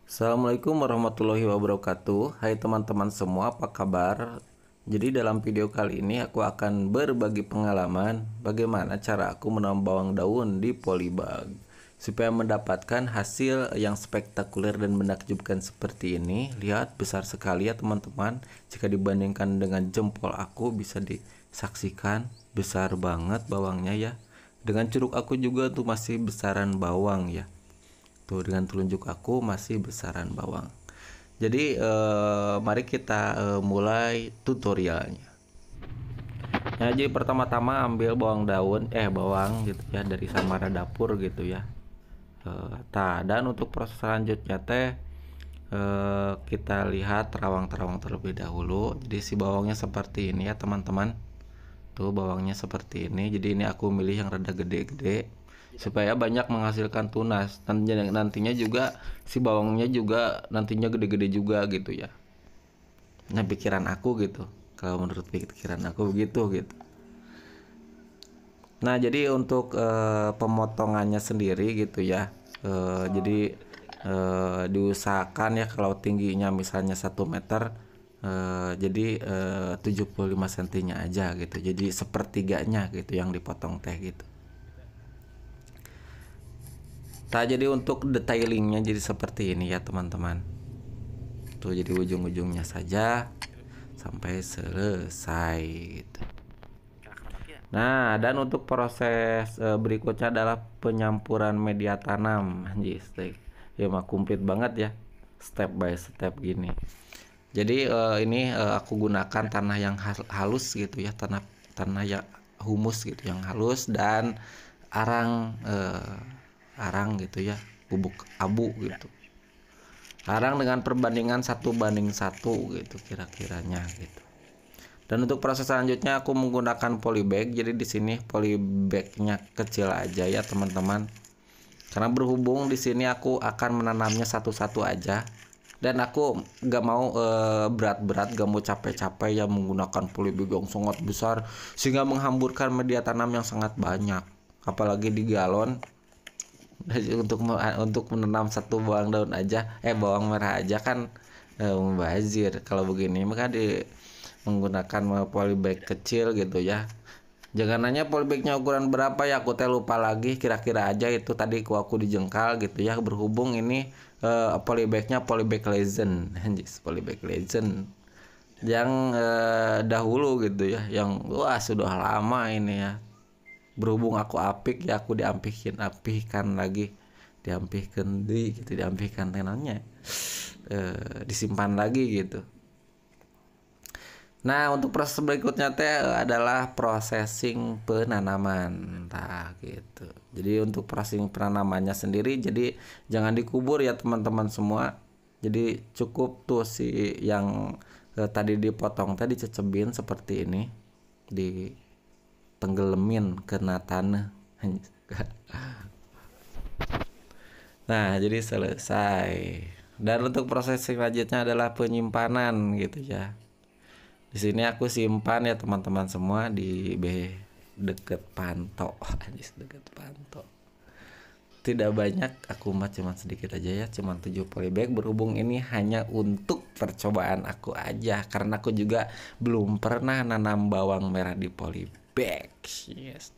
Assalamualaikum warahmatullahi wabarakatuh. Hai teman-teman semua, apa kabar? Jadi dalam video kali ini aku akan berbagi pengalaman bagaimana cara aku menanam bawang daun di polybag supaya mendapatkan hasil yang spektakuler dan menakjubkan seperti ini. Lihat, besar sekali ya teman-teman. Jika dibandingkan dengan jempol aku bisa disaksikan besar banget bawangnya ya. Dengan curug aku juga tuh masih besaran bawang ya. Tuh dengan telunjuk aku masih besaran bawang. Jadi mari kita mulai tutorialnya. Nah, jadi pertama-tama ambil bawang daun, bawang gitu ya dari samara dapur gitu ya. Dan untuk proses selanjutnya kita lihat terawang-terawang terlebih dahulu. Jadi si bawangnya seperti ini ya teman-teman. Tuh bawangnya seperti ini. Jadi ini aku milih yang rada gede-gede supaya banyak menghasilkan tunas. Nantinya juga si bawangnya juga nantinya gede-gede juga gitu ya. Nah pikiran aku gitu. Kalau menurut pikiran aku begitu gitu. Nah jadi untuk pemotongannya sendiri gitu ya. Jadi diusahakan ya kalau tingginya misalnya 1 meter, jadi 75 cm-nya aja gitu. Jadi sepertiganya gitu yang dipotong teh gitu. Nah jadi untuk detailingnya jadi seperti ini ya teman-teman. Tuh jadi ujung-ujungnya saja sampai selesai gitu. Nah, dan untuk proses berikutnya adalah penyampuran media tanam. Anjir, ya mah komplit banget ya. Step by step gini. Jadi ini aku gunakan tanah yang halus gitu ya, tanah yang humus gitu, yang halus dan arang gitu ya, bubuk abu gitu. Arang dengan perbandingan 1:1 gitu kira-kiranya gitu. Dan untuk proses selanjutnya aku menggunakan polybag. Jadi di sini polybagnya kecil aja ya teman-teman. Karena berhubung di sini aku akan menanamnya satu-satu aja. Dan aku gak mau berat-berat, gak mau capek-capek ya menggunakan polybag yang sangat besar sehingga menghamburkan media tanam yang sangat banyak. Apalagi di galon. Untuk menanam satu bawang daun aja, bawang merah aja kan mubazir. Kalau begini maka menggunakan polybag kecil gitu ya. Jangan nanya polybagnya ukuran berapa ya, aku teh lupa lagi. Kira-kira aja itu tadi aku dijengkal gitu ya. Berhubung ini polybagnya polybag legend, polybag legend yang dahulu gitu ya, yang wah sudah lama ini ya. Berhubung aku apik ya, aku diampihkan lagi, diampihkan tenannya, disimpan lagi gitu. Nah untuk proses berikutnya adalah processing penanaman, gitu. Jadi untuk processing penanamannya sendiri, jadi jangan dikubur ya teman-teman semua. Jadi cukup tuh si yang tadi dipotong tadi cecebin seperti ini, tenggelemin kena tanah. Nah jadi selesai. Dan untuk proses selanjutnya adalah penyimpanan gitu ya. Di sini aku simpan ya teman-teman semua di deket panto. Deket panto. Tidak banyak, aku mah cuma sedikit aja ya, cuma 7 polybag. Berhubung ini hanya untuk percobaan aku aja, karena aku juga belum pernah nanam bawang merah di polybag. Yes.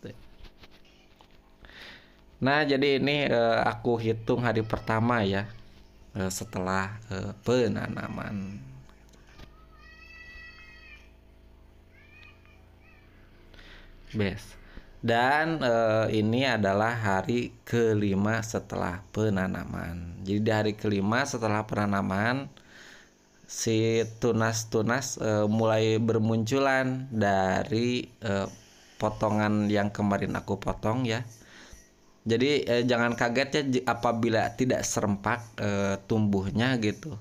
Nah jadi ini aku hitung hari pertama ya, setelah penanaman. Best. Dan ini adalah hari kelima setelah penanaman. Jadi di hari kelima setelah penanaman, si tunas-tunas mulai bermunculan dari potongan yang kemarin aku potong ya. Jadi jangan kaget ya apabila tidak serempak tumbuhnya gitu.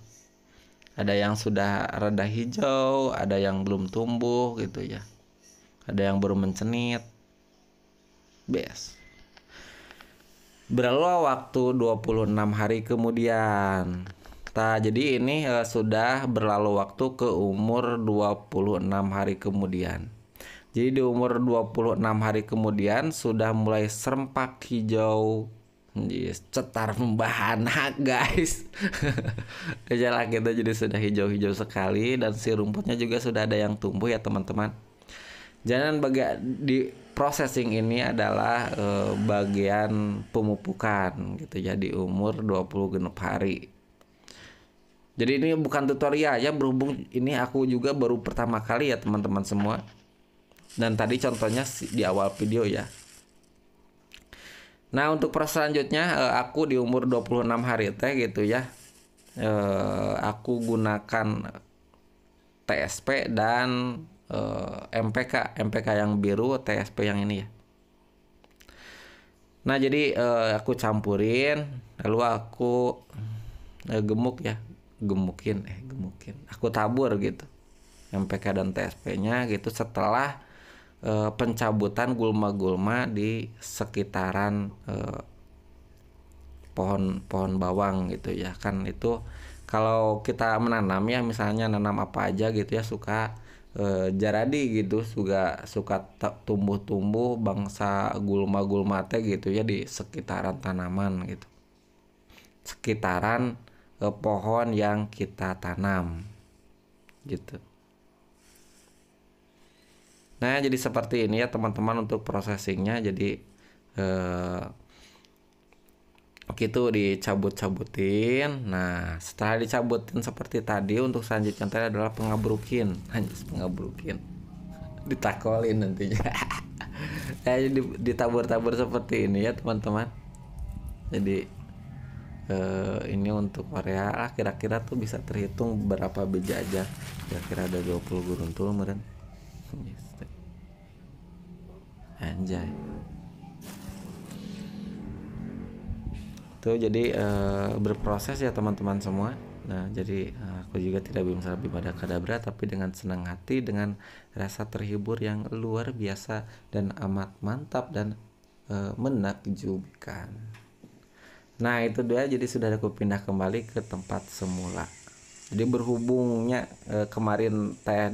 Ada yang sudah rada hijau, ada yang belum tumbuh gitu ya. Ada yang baru mencenit. Best. Berlalu waktu 26 hari kemudian. Nah, jadi ini sudah berlalu waktu ke umur 26 hari kemudian. Jadi di umur 26 hari kemudian sudah mulai serempak hijau Yes, cetar membahana guys. Gejala kita jadi sudah hijau-hijau sekali dan si rumputnya juga sudah ada yang tumbuh ya teman-teman. Jangan di processing ini adalah bagian pemupukan gitu ya di umur 20 genep hari. Jadi ini bukan tutorial ya, berhubung ini aku juga baru pertama kali ya teman-teman semua. Dan tadi contohnya di awal video ya. Nah untuk proses selanjutnya aku di umur 26 hari teh gitu ya, aku gunakan TSP dan MPK yang biru, TSP yang ini ya. Nah jadi aku campurin, lalu aku gemukin, aku tabur gitu MPK dan TSP-nya gitu setelah pencabutan gulma-gulma di sekitaran pohon bawang gitu ya. Kan itu kalau kita menanam ya, misalnya nanam apa aja gitu ya, suka jaradi gitu, suka tumbuh-tumbuh bangsa gulma-gulma teh gitu ya di sekitaran tanaman gitu, sekitaran pohon yang kita tanam gitu. Nah jadi seperti ini ya teman-teman untuk processingnya. Jadi gitu dicabut-cabutin. Nah setelah dicabutin seperti tadi, untuk selanjutnya adalah pengabrukin. Pengabrukin ditakolin nantinya. Ditabur-tabur seperti ini ya teman-teman. Jadi ini untuk Korea lah, kira-kira tuh bisa terhitung berapa biji aja. Kira-kira ada 20 guruntul meren. Anjay. Tuh jadi berproses ya teman-teman semua. Nah jadi aku juga tidak bisa lebih pada kadabra, tapi dengan senang hati, dengan rasa terhibur yang luar biasa dan amat mantap dan menakjubkan. Nah itu dia, jadi sudah aku pindah kembali ke tempat semula. Jadi berhubungnya kemarin teh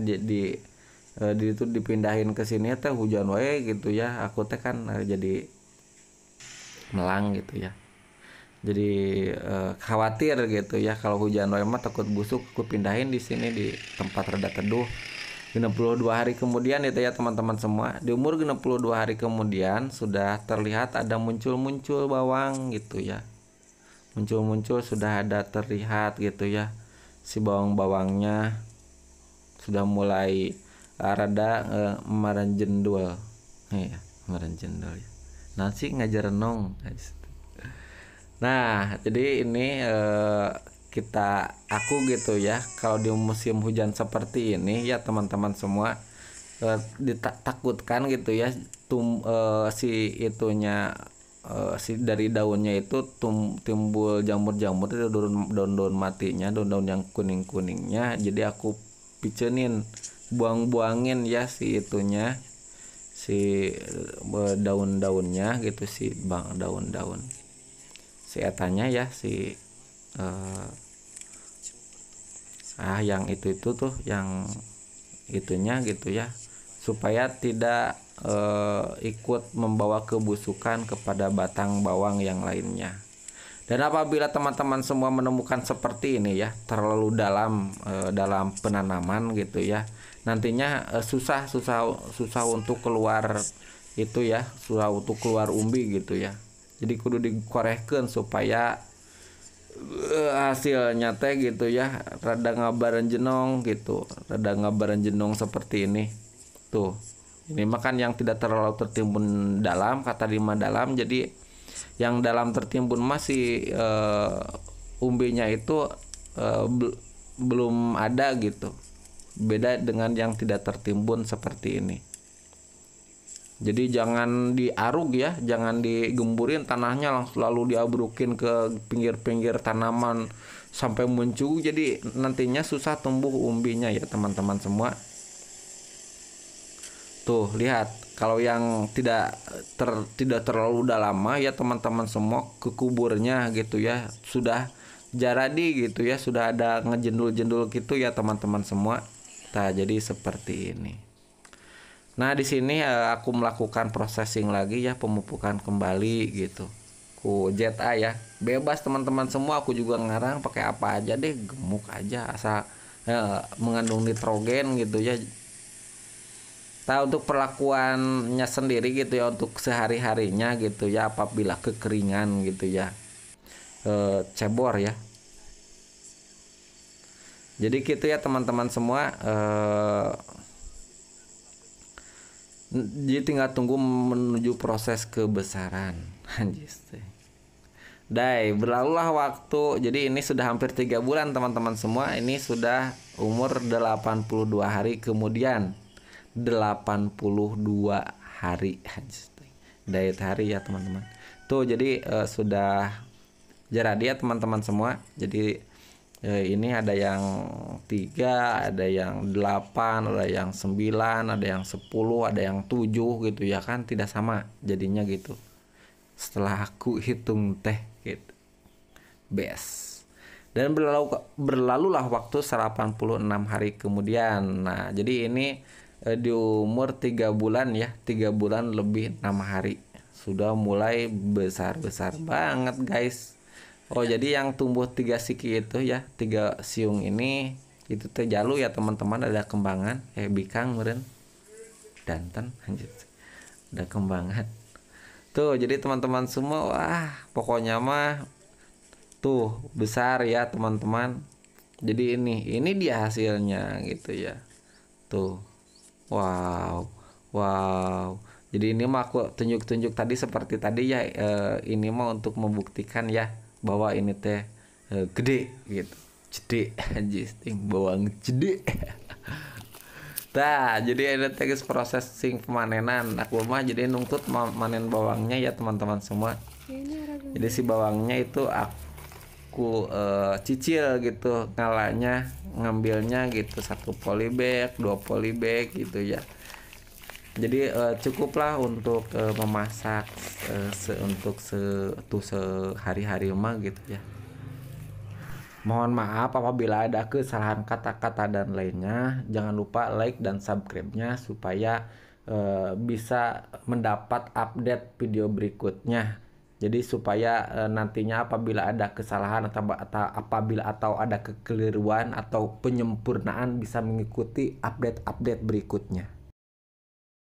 itu dipindahin ke sini teh hujan wae gitu ya. Aku teh kan jadi melang gitu ya. Jadi khawatir gitu ya, kalau hujan wae mah takut busuk. Aku pindahin di sini di tempat rada teduh. 62 hari kemudian itu ya teman-teman semua, di umur 62 hari kemudian sudah terlihat ada muncul-muncul bawang gitu ya. Muncul-muncul sudah ada terlihat gitu ya. Si bawang-bawangnya sudah mulai rada merenjendul. Ya, merenjendul ya. Nanti ngajar renong guys. Nah, jadi ini aku gitu ya, kalau di musim hujan seperti ini ya teman-teman semua, ditakutkan gitu ya, si itunya si dari daunnya itu timbul jamur-jamur itu, daun-daun matinya, daun-daun yang kuning-kuningnya. Jadi aku picenin, buang-buangin ya si itunya, si daun-daunnya gitu, si daun-daun si etanya ya, si yang itu tuh yang itunya gitu ya, supaya tidak ikut membawa kebusukan kepada batang bawang yang lainnya. Dan apabila teman-teman semua menemukan seperti ini ya, terlalu dalam dalam penanaman gitu ya, nantinya susah untuk keluar itu ya, susah untuk keluar umbi gitu ya. Jadi kudu dikorehkeun supaya hasilnya teh gitu ya, rada ngabaran jenong gitu, rada ngabaran jenong seperti ini. Tuh, ini makan yang tidak terlalu tertimbun dalam, kata lima dalam. Jadi yang dalam tertimbun masih umbinya itu belum ada gitu. Beda dengan yang tidak tertimbun seperti ini. Jadi jangan diaruk ya, jangan digemburin tanahnya, langsung lalu diabrukin ke pinggir-pinggir tanaman sampai muncul. Jadi nantinya susah tumbuh umbinya ya teman-teman semua. Tuh lihat, kalau yang tidak terlalu dalam ya teman-teman semua, ke kuburnya gitu ya, sudah jaradi gitu ya, sudah ada ngejendul-jendul gitu ya teman-teman semua. Nah jadi seperti ini. Nah di sini aku melakukan processing lagi ya, pemupukan kembali gitu. ku ZA ya. Bebas teman-teman semua, aku juga ngarang pakai apa aja deh, gemuk aja asal mengandung nitrogen gitu ya. Nah, untuk perlakuannya sendiri gitu ya, untuk sehari-harinya gitu ya, apabila kekeringan gitu ya, cebor ya. Jadi gitu ya teman-teman semua, jadi tinggal tunggu menuju proses kebesaran. Anjis. Dai, berlalulah waktu. Jadi ini sudah hampir 3 bulan teman-teman semua. Ini sudah umur 82 hari kemudian. 82 hari. Diet hari ya teman-teman. Tuh jadi sudah jadi ya teman-teman semua. Jadi ini ada yang 3, ada yang 8, ada yang 9, ada yang 10, ada yang 7 gitu ya kan, tidak sama jadinya gitu. Setelah aku hitung teh gitu. Best. Dan berlalulah waktu 86 hari kemudian. Nah, jadi ini di umur 3 bulan ya, 3 bulan lebih 6 hari. Sudah mulai besar-besar banget, guys. Oh, jadi yang tumbuh 3 siki itu ya, 3 siung ini itu teh jalu ya teman-teman, ada kembangan bikang meureun. Danten anjir. Ada kembangan. Tuh, jadi teman-teman semua, wah, pokoknya mah tuh besar ya teman-teman. Jadi ini dia hasilnya gitu ya. Tuh. Wow. Wow. Jadi ini mah aku tunjuk-tunjuk tadi seperti tadi ya, ini mah untuk membuktikan ya bahwa ini teh gede gitu. Gede anjis ting bawang gede. Nah, jadi ada teknis processing pemanenan. Aku mah jadi nuntut manen bawangnya ya teman-teman semua. Jadi si bawangnya itu aku cicil gitu, ngambilnya gitu 1 polybag, 2 polybag gitu ya. Jadi cukuplah untuk memasak untuk sehari-hari mah gitu ya. Mohon maaf apabila ada kesalahan kata-kata dan lainnya. Jangan lupa like dan subscribe-nya supaya bisa mendapat update video berikutnya. Jadi supaya nantinya apabila ada kesalahan atau ada kekeliruan atau penyempurnaan bisa mengikuti update-update berikutnya.